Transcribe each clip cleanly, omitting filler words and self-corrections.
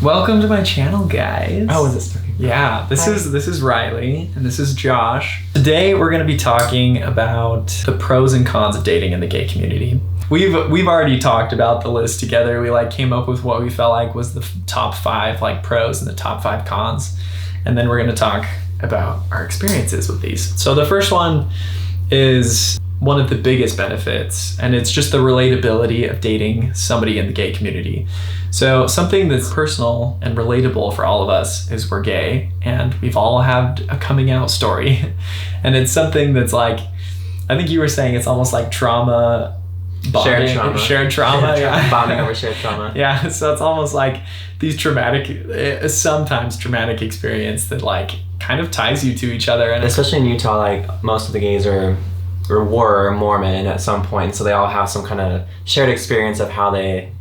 Welcome to my channel, guys. Oh, is this okay? Yeah, this is Riley and this is Josh. Today we're going to be talking about the pros and cons of dating in the gay community. We've already talked about the list together. We came up with what we felt like was the top 5 pros and the top 5 cons. And then we're going to talk about our experiences with these. So the first one is one of the biggest benefits, and it's just the relatability of dating somebody in the gay community. So something that's personal and relatable for all of us is we're gay, and we've all had a coming out story. And it's something that's I think you were saying it's almost like trauma bonding. Shared trauma. Yeah. Bonding over shared trauma. Yeah, so it's almost like these sometimes traumatic experience that kind of ties you to each other. And especially in Utah, most of the gays were Mormon at some point, so they all have some kind of shared experience of how they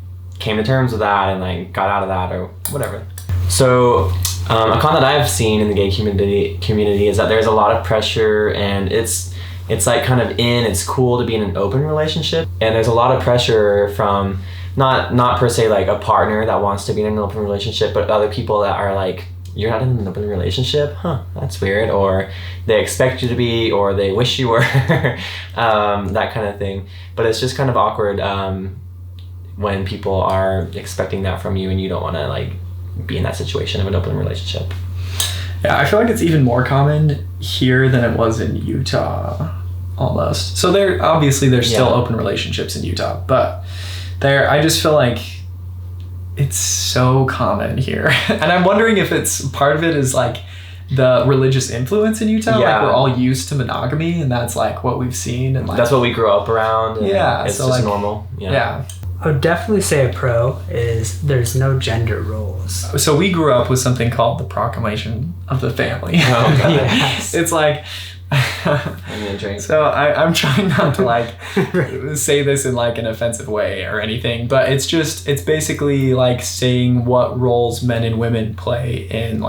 came to terms with that and got out of that or whatever. So a con that I've seen in the gay community is that there's a lot of pressure, and it's it's cool to be in an open relationship, and there's a lot of pressure from not per se a partner that wants to be in an open relationship, but other people that are you're not in an open relationship? Huh, that's weird. Or they expect you to be, or they wish you were, that kind of thing. But it's just kind of awkward when people are expecting that from you and you don't want to be in that situation of an open relationship. Yeah, I feel like it's even more common here than it was in Utah, almost. So there's still open relationships in Utah, but I just feel like it's so common here. And I'm wondering if it's part of it is the religious influence in Utah. Yeah. We're all used to monogamy, and that's what we've seen, and that's what we grew up around. And yeah, it's so just normal. Yeah. I would definitely say a pro is there's no gender roles. So we grew up with something called the Proclamation of the Family. Oh, God. Yes. It's I'm gonna drink. So I'm trying not to say this in an offensive way or anything, but it's basically saying what roles men and women play in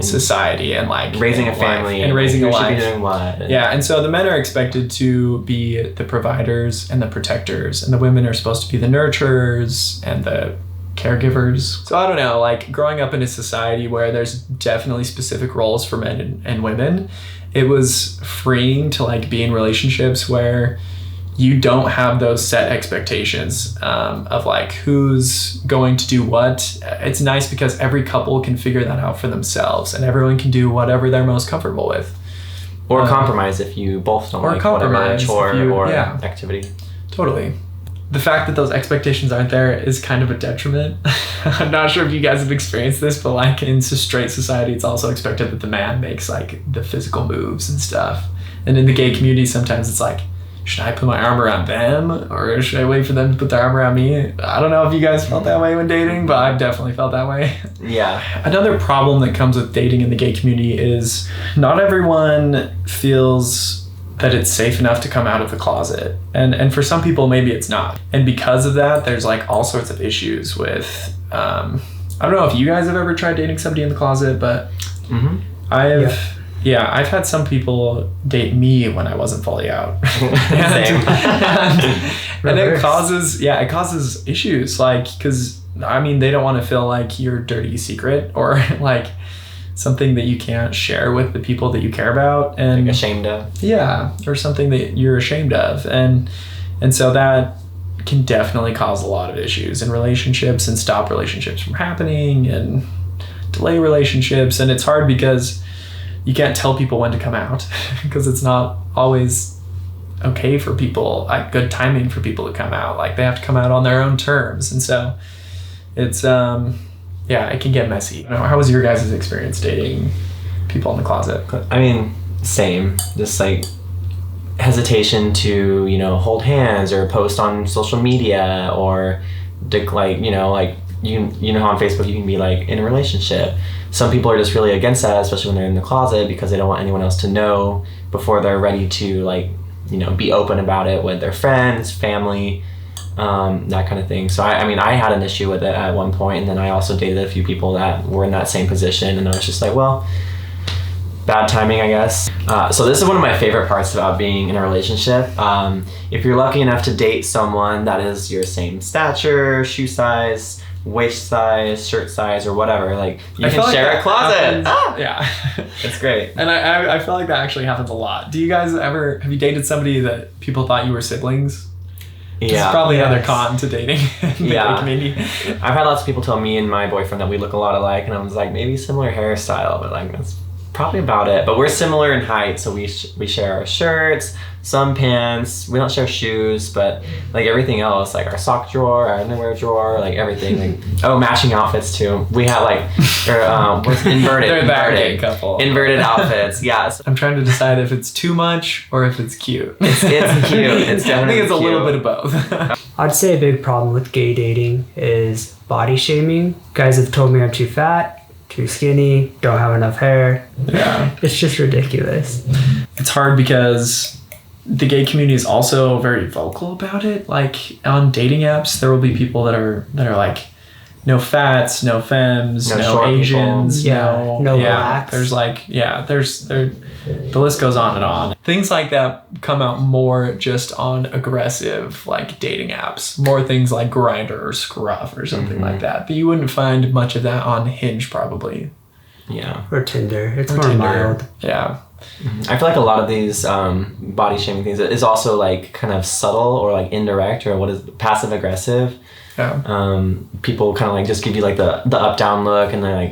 society and raising a family and raising a life. Should be doing what? Yeah, and so the men are expected to be the providers and the protectors, and the women are supposed to be the nurturers and the caregivers. So I don't know, growing up in a society where there's definitely specific roles for men and women, it was freeing to be in relationships where you don't have those set expectations of who's going to do what. It's nice because every couple can figure that out for themselves, and everyone can do whatever they're most comfortable with. Or compromise if you both don't like whatever chore or activity. Totally. The fact that those expectations aren't there is kind of a detriment. I'm not sure if you guys have experienced this, but in straight society, it's also expected that the man makes the physical moves and stuff. And in the gay community, sometimes it's should I put my arm around them, or should I wait for them to put their arm around me? I don't know if you guys felt that way when dating, but I've definitely felt that way. Yeah. Another problem that comes with dating in the gay community is not everyone feels that it's safe enough to come out of the closet. And for some people, maybe it's not. And because of that, there's all sorts of issues with, I don't know if you guys have ever tried dating somebody in the closet, but I've had some people date me when I wasn't fully out. and it causes issues, because they don't want to feel like your dirty secret or something that you can't share with the people that you care about, and ashamed of. Yeah, or something that you're ashamed of, and so that can definitely cause a lot of issues in relationships and stop relationships from happening and delay relationships. And it's hard because you can't tell people when to come out because it's not always okay for people, good timing for people to come out. They have to come out on their own terms, and so it's it can get messy. How was your guys' experience dating people in the closet? Same. Just hesitation to, hold hands or post on social media, or how on Facebook you can be in a relationship. Some people are just really against that, especially when they're in the closet, because they don't want anyone else to know before they're ready to be open about it with their friends, family. That kind of thing. So I had an issue with it at one point, and then I also dated a few people that were in that same position, and I was just bad timing, I guess. So this is one of my favorite parts about being in a relationship. If you're lucky enough to date someone that is your same stature, shoe size, waist size, shirt size, or whatever. Like you I can feel like share that a closet. happens- Yeah. It's great. And I feel like that actually happens a lot. Do you guys ever, have you dated somebody that people thought you were siblings? This is probably another con to dating in the gay community. I've had lots of people tell me and my boyfriend that we look a lot alike, and I was like, maybe similar hairstyle, but like that's probably about it. But we're similar in height, so we share our shirts, some pants. We don't share shoes, but like everything else, like our sock drawer, our underwear drawer, like everything. Like, matching outfits too. We have like what's inverted? They're that gay couple. Inverted outfits. Yeah. So I'm trying to decide if it's too much or if it's cute. it's cute. It's definitely I think it's a little cute. bit of both. I'd say a big problem with gay dating is body shaming. Guys have told me I'm too fat, too skinny, don't have enough hair. Yeah. It's just ridiculous. It's hard because the gay community is also very vocal about it. Like on dating apps, there will be people that are like, no fats, no femmes, No no short Asians, people. No blacks. There's like, the list goes on and on. Things like that come out more just on aggressive like dating apps. More things like Grindr or Scruff or something like that. But you wouldn't find much of that on Hinge probably. Yeah. Or Tinder. It's Or more Tinder. mild. Yeah. I feel like a lot of these body shaming things is also like kind of subtle or like indirect, or what is passive aggressive. Yeah. People kind of like just give you like the up down look, and they're like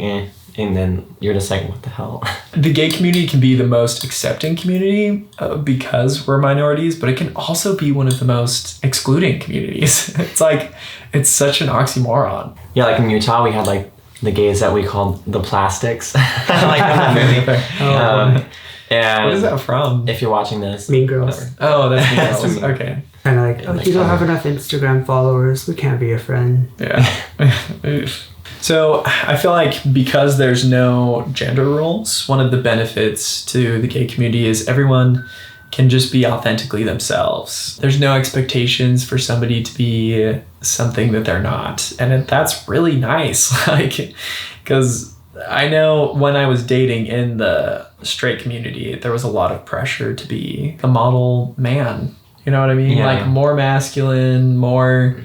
and then you're just like, what the hell. The gay community can be the most accepting community because we're minorities, but it can also be one of the most excluding communities. It's like, it's such an oxymoron. Yeah, like in Utah we had like the gays that we called the plastics. Like from the movie. And What is that from? if you're watching this, Mean Girls. Oh, that's Mean Girls. Okay. Kind of like, oh, like you don't fun. have enough Instagram followers. We can't be your friend. Yeah. Oof. So I feel like because there's no gender roles, one of the benefits to the gay community is everyone can just be authentically themselves. There's no expectations for somebody to be something that they're not. And that's really nice. Like, because I know when I was dating in the straight community, there was a lot of pressure to be the model man. You know what I mean? Yeah. Like more masculine, more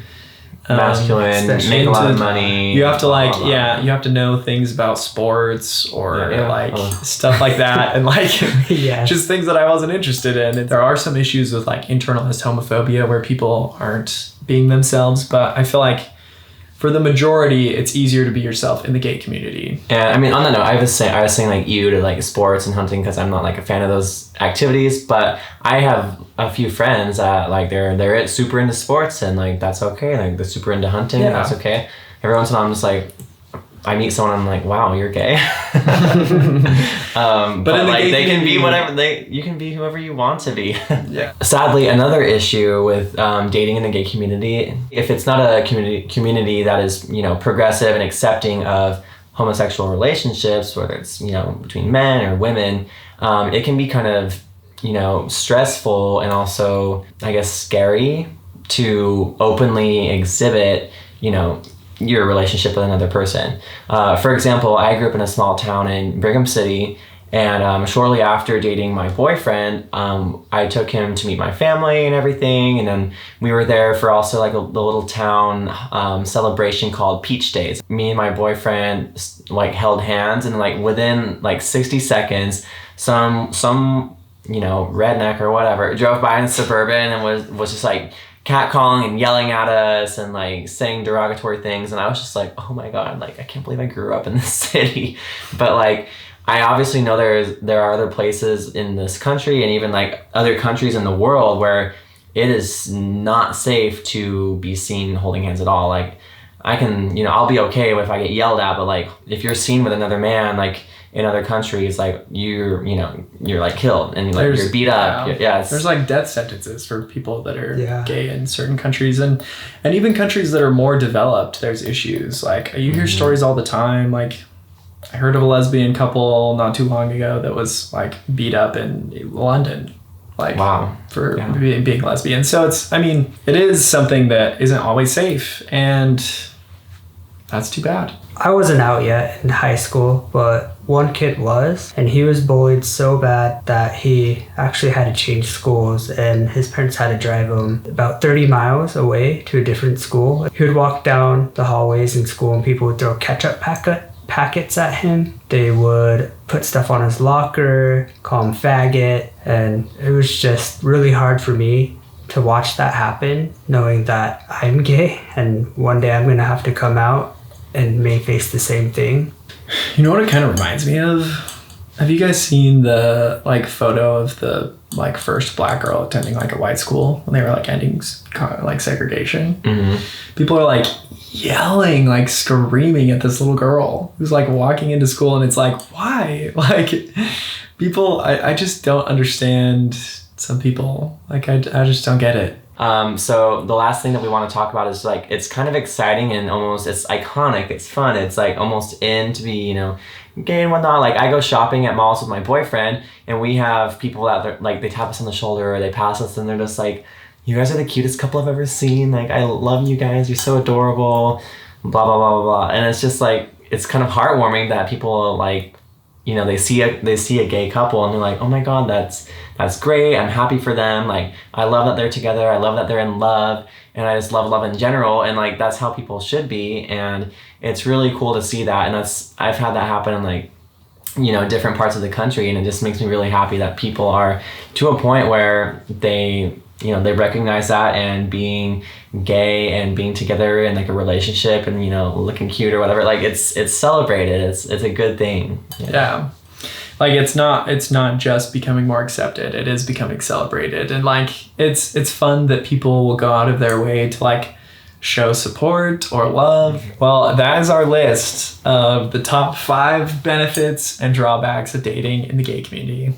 masculine, make a lot of money. You have to like, blah, blah, blah. you have to know things about sports or Yeah. like Oh. stuff like that, and like Yes. just things that I wasn't interested in. And there are some issues with like internalized homophobia where people aren't being themselves, but I feel like for the majority, it's easier to be yourself in the gay community. And I mean, on that note, I was saying like you to like sports and hunting because I'm not like a fan of those activities. But I have a few friends that like they're super into sports, and like that's okay. Like they're super into hunting, and Yeah. that's okay. Every once in a while, I'm just like, I meet someone, I'm like, wow, you're gay. But in the like gay they can be community- whatever you can be whoever you want to be. Yeah. Sadly, another issue with dating in the gay community, if it's not a community that is, progressive and accepting of homosexual relationships, whether it's, between men or women, it can be kind of, stressful and also, I guess, scary to openly exhibit, your relationship with another person. For example, I grew up in a small town in Brigham City, and shortly after dating my boyfriend, I took him to meet my family and everything, and then we were there for also like the little town celebration called Peach Days. Me and my boyfriend like held hands, and like within like 60 seconds, some redneck or whatever drove by in a Suburban and was just like catcalling and yelling at us and like saying derogatory things, and I was just like, oh my god, like I can't believe I grew up in this city. But like I obviously know there are other places in this country and even like other countries in the world where it is not safe to be seen holding hands at all. Like I can, I'll be okay if I get yelled at, but like if you're seen with another man, like in other countries, like you're like killed and like you're beat up. Yeah, there's like death sentences for people that are Yeah. gay in certain countries, and even countries that are more developed. There's issues like you hear stories all the time. Like I heard of a lesbian couple not too long ago that was like beat up in London, like wow, for Yeah. being lesbian. So it is something that isn't always safe, and that's too bad. I wasn't out yet in high school, but one kid was, and he was bullied so bad that he actually had to change schools, and his parents had to drive him about 30 miles away to a different school. He would walk down the hallways in school and people would throw ketchup packets at him. They would put stuff on his locker, call him faggot, and it was just really hard for me to watch that happen, knowing that I'm gay and one day I'm gonna have to come out and may face the same thing. You know what it kind of reminds me of? Have you guys seen the like photo of the like first black girl attending like a white school when they were like ending like segregation? Mm-hmm. People are like yelling, like screaming at this little girl who's like walking into school, and it's like, why? Like people, I just don't understand some people. Like I just don't get it. So the last thing that we want to talk about is like, it's kind of exciting and almost, it's iconic, it's fun, it's like almost in to be, you know, gay and whatnot. Like I go shopping at malls with my boyfriend and we have people that like, they tap us on the shoulder or they pass us and they're just like, you guys are the cutest couple I've ever seen. Like, I love you guys. You're so adorable, blah, blah, blah, blah, blah. And it's just like, it's kind of heartwarming that people like, you know, they see a gay couple and they're like, oh my God, that's great. I'm happy for them. Like, I love that they're together. I love that they're in love. And I just love in general. And like, that's how people should be. And it's really cool to see that. And I've had that happen in like, you know, different parts of the country. And it just makes me really happy that people are to a point where they, you know, they recognize that, and being gay and being together in like a relationship and, you know, looking cute or whatever, like it's celebrated. It's a good thing. Yeah. Like it's not just becoming more accepted, it is becoming celebrated. And like it's fun that people will go out of their way to like show support or love. Well, that is our list of the top 5 benefits and drawbacks of dating in the gay community.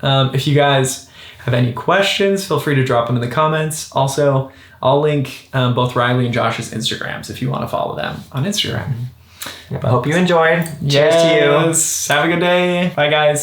If you guys have any questions, feel free to drop them in the comments. Also, I'll link both Riley and Josh's Instagrams if you want to follow them on Instagram. Yep, I hope you enjoyed. Cheers to you. Have a good day. Bye, guys.